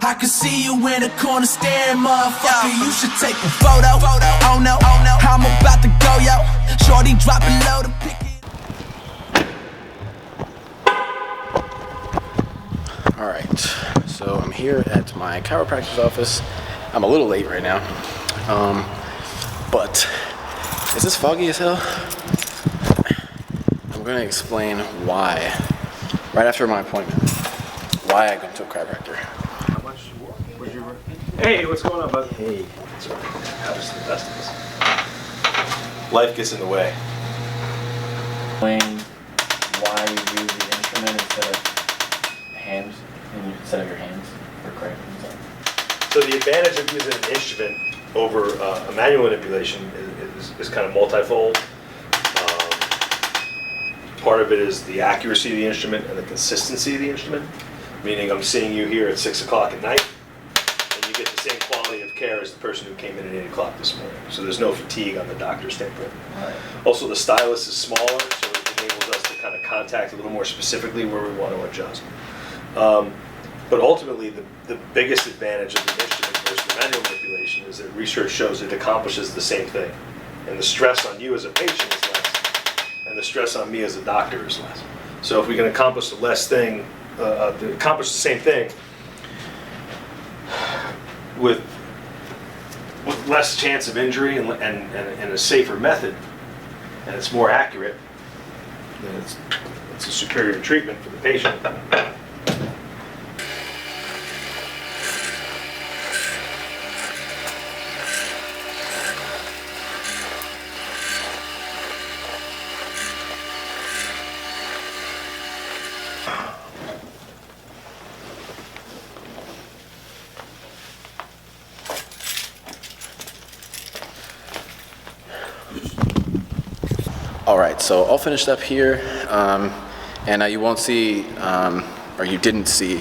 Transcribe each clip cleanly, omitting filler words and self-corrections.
I can see you in the corner staring, motherfucker. You should take a photo. Oh no, I'm about to go, yo. Shorty dropping low to pick it. Alright, so I'm here at my chiropractor's office. I'm a little late right now. But is this foggy as hell? I'm gonna explain why. Right after my appointment. Why I go to a chiropractor. Hey, what's going on, bud? Hey. Sorry. That was the best of us. Life gets in the way. Explain why you use the instrument instead of your hands for cramping and stuff. So the advantage of using an instrument over a manual manipulation is kind of multifold. Part of it is the accuracy of the instrument and the consistency of the instrument. Meaning I'm seeing you here at 6 o'clock at night, and you get the same quality of care as the person who came in at 8 o'clock this morning. So there's no fatigue on the doctor's standpoint. Right. Also, the stylus is smaller, so it enables us to kind of contact a little more specifically where we want to adjust. But ultimately, the biggest advantage of the instrument versus the manual manipulation is that research shows it accomplishes the same thing. And the stress on you as a patient is less, and the stress on me as a doctor is less. So if we can accomplish the same thing with less chance of injury and a safer method, and it's more accurate, then it's a superior treatment for the patient. Alright, so all finished up here, and you won't see, or you didn't see,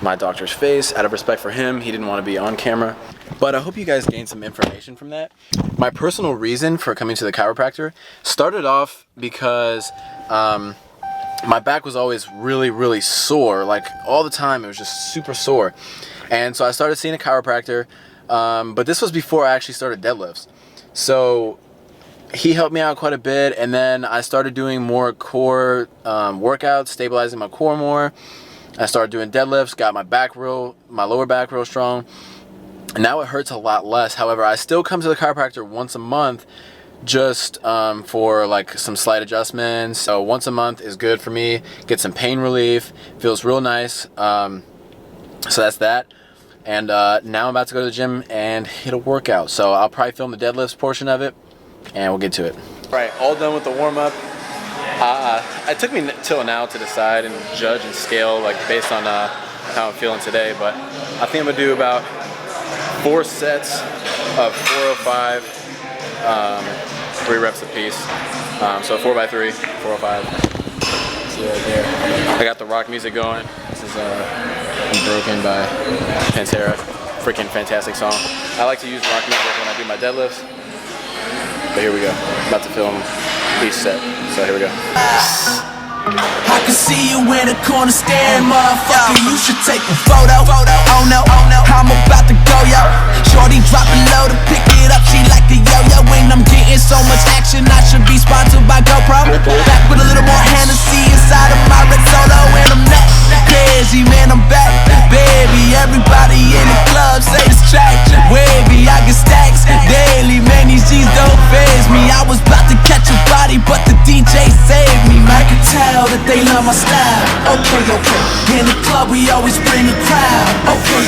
my doctor's face. Out of respect for him, he didn't want to be on camera. But I hope you guys gained some information from that. My personal reason for coming to the chiropractor started off because my back was always really sore. Like all the time, it was just super sore. And so I started seeing a chiropractor, but this was before I actually started deadlifts. So he helped me out quite a bit, and then I started doing more core workouts, stabilizing my core more. I started doing deadlifts, got my lower back real strong. And now it hurts a lot less. However, I still come to the chiropractor once a month just for like some slight adjustments. So once a month is good for me. Get some pain relief, feels real nice. So that's that. And now I'm about to go to the gym and hit a workout. So I'll probably film the deadlifts portion of it, and we'll get to it. All right, all done with the warm-up. It took me till now to decide and judge and scale like based on how I'm feeling today, but I think I'm gonna do about 4 sets of 405, 3 reps a piece. So 4x3, 405. See right there. I got the rock music going. This is Unbroken by Pantera. Freaking fantastic song. I like to use rock music when I do my deadlifts. But here we go. I'm about to film each set. So here we go. I can see you in the corner staring, motherfucker. You should take a photo. Oh no, I'm about to go, yo. Shorty dropping low to pick it up. She like the yo-yo. When I'm getting so much action, I should be sponsored by GoPro. Back with a little more Hennessy inside of my red solo, and I'm not crazy, man. I'm back, baby. Everybody in the club say this track wavy. I get stacks daily, man. These G's don't faze me. I was about to catch a body, but the DJ saved me. Man, I can tell that they love my style. Okay. In the club, we always bring a crowd. Okay.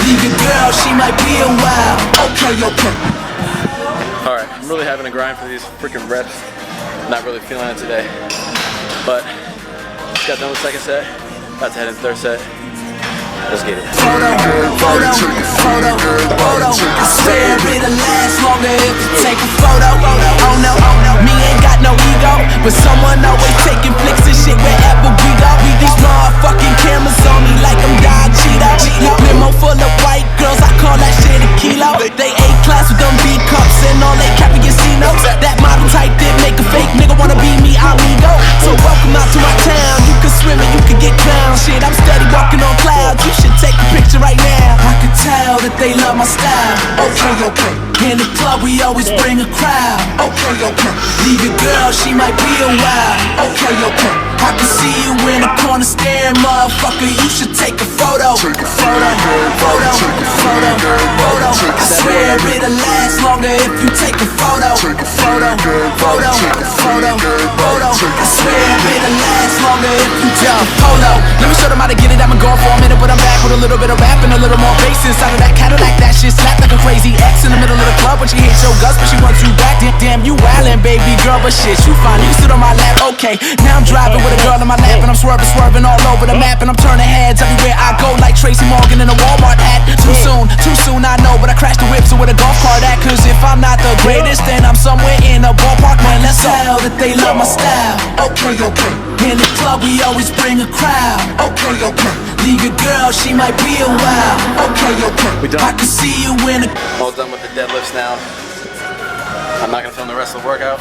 Leave your girl, she might be a while. Okay. Alright, I'm really having a grind for these freaking reps. Not really feeling it today. But just got done with second set. About to head into third set. Let's get it. Photo. I swear it'll last longer if you take a photo. Oh no, me ain't got no ego, but someone always taking flicks and shit wherever we go. These motherfucking cameras on me like I'm Don Cheeto. Limo full of white girls, I call that shit a kilo. They A-class with them B-cups and all they capping casinos. That model type did make a fake nigga wanna be me, amigo. So welcome out to my town. You can swim and you can get drowned. Shit, I'm steady walking on clouds. You should take a picture right now. they love my style. Okay, okay. In the club we always bring a crowd. Okay, okay. Leave your girl, she might be a while. Okay, okay. I can see you in the corner staring, motherfucker. You should take a photo. Photo, photo, photo, photo. I swear it'll last longer if you take a photo. Photo, photo, photo, photo. I swear it'll last longer if you take a photo. Let me show them how to get it. I've been gone for a minute, but I'm back with a little bit of rap and a little more bass inside of that Cadillac. That shit slapped like a crazy ex in the middle of the club when she hates your guts, but she wants you back. Damn, you wildin', baby girl, but shit, you fine. You sit on my lap, okay. Now I'm driving with a girl in my lap, and I'm swerving all over the map, and I'm turning heads everywhere I go like Tracy Morgan in a Walmart ad. Too soon, I know, but I crashed the whip, so with a golf cart at. Cause if I'm not the greatest, then I'm somewhere in a ballpark, man, let's tell that they love my style. Okay, okay. In the club we always bring a crowd. Okay, okay. Leave your girl, she might be a while. Okay, okay. We done. I can see you in the... All done with the deadlifts now. I'm not gonna film the rest of the workout,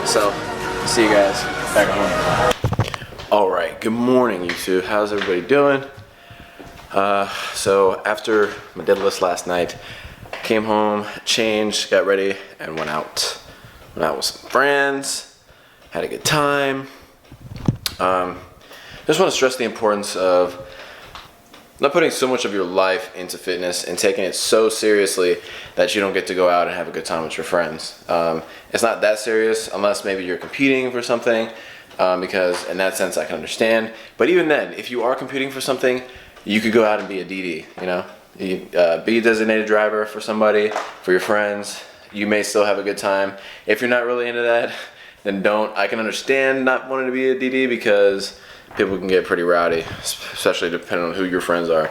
so see you guys back home. All right, good morning, you two. How's everybody doing? So after my deadlifts last night, came home, changed, got ready, and went out. Went out with some friends, had a good time. Just want to stress the importance of not putting so much of your life into fitness and taking it so seriously that you don't get to go out and have a good time with your friends. It's not that serious unless maybe you're competing for something, because in that sense I can understand. But even then, if you are competing for something, you could go out and be a DD, you know? Be a designated driver for somebody, for your friends. You may still have a good time. If you're not really into that, then don't. I can understand not wanting to be a DD because people can get pretty rowdy, especially depending on who your friends are.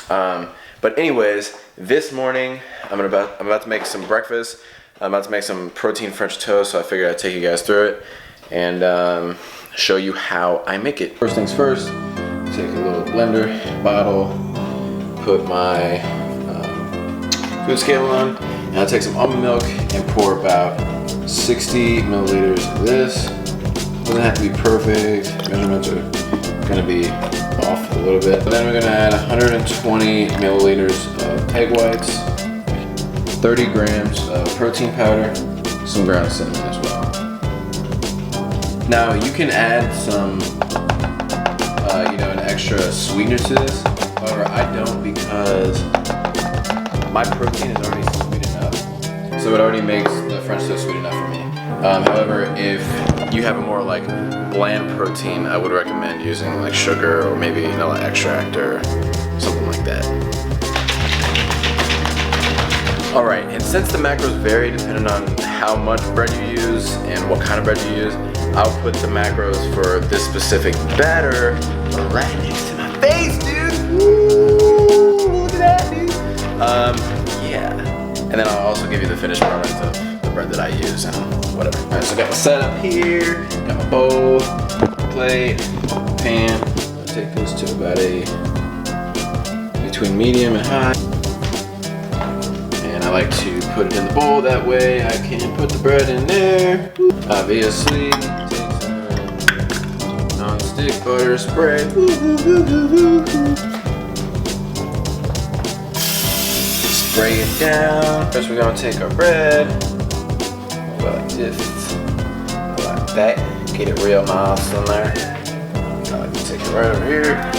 But anyways, this morning I'm about to make some breakfast. I'm about to make some protein French toast, so I figured I'd take you guys through it and show you how I make it. First things first, take a little blender bottle, put my food scale on, and I'll take some almond milk and pour about 60 milliliters of this. Doesn't have to be perfect. Measurements are gonna be off a little bit. Then we're gonna add 120 milliliters of egg whites, 30 grams of protein powder, some ground cinnamon as well. Now you can add some, an extra sweetener to this. However, I don't because my protein is already sweet enough, so it already makes the French toast sweet enough for me. However, if you have a more like bland protein, I would recommend using like sugar or maybe vanilla extract or something like that. All right, and since the macros vary depending on how much bread you use and what kind of bread you use, I'll put the macros for this specific batter right next to my face, dude. Woo, look at that, dude. Yeah. And then I'll also give you the finished product of the bread that I use and whatever. All right, so I got my setup here, got my bowl, plate, pan. I'll take those to about between medium and high. And I like to put it in the bowl, that way I can put the bread in there. Obviously, take some non-stick butter spray. Spray it down. First we're gonna take our bread. Go like this. Go like that. Get it real nice in there. I like to take it right over here.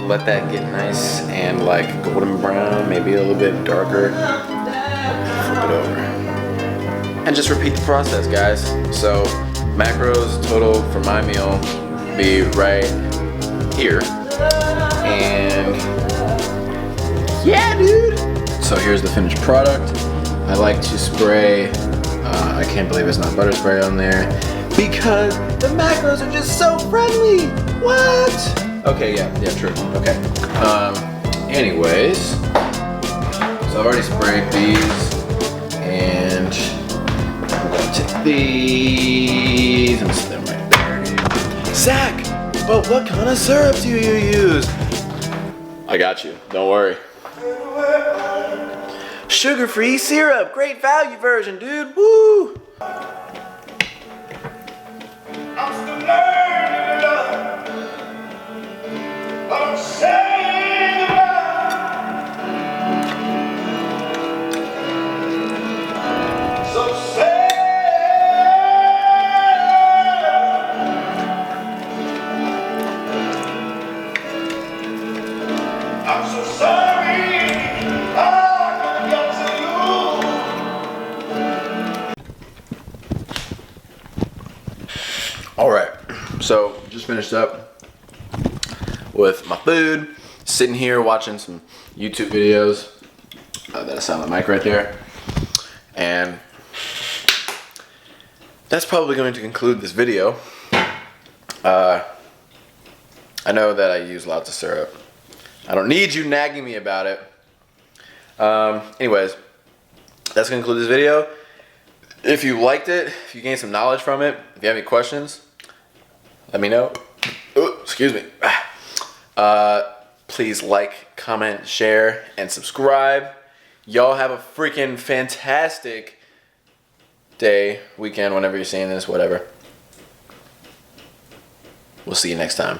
Let that get nice and like golden brown, maybe a little bit darker. Flip it over. And just repeat the process, guys. So macros total for my meal be right here. And yeah, dude. So here's the finished product. I like to spray, I can't believe it's not butter spray on there because the macros are just so friendly. What? Okay, yeah, true. Okay. Anyways, so I've already sprayed these, and I'm gonna take these and sit them right there. Zach, but what kind of syrup do you use? I got you. Don't worry. Sugar-free syrup, great value version, dude. Woo! All right, so just finished up with my food, sitting here watching some YouTube videos. That's on the mic right there. And that's probably going to conclude this video. I know that I use lots of syrup. I don't need you nagging me about it. Anyways, that's going to conclude this video. If you liked it, if you gained some knowledge from it, if you have any questions, let me know. Ooh, excuse me. Please like, comment, share, and subscribe. Y'all have a freaking fantastic day, weekend, whenever you're seeing this, whatever. We'll see you next time.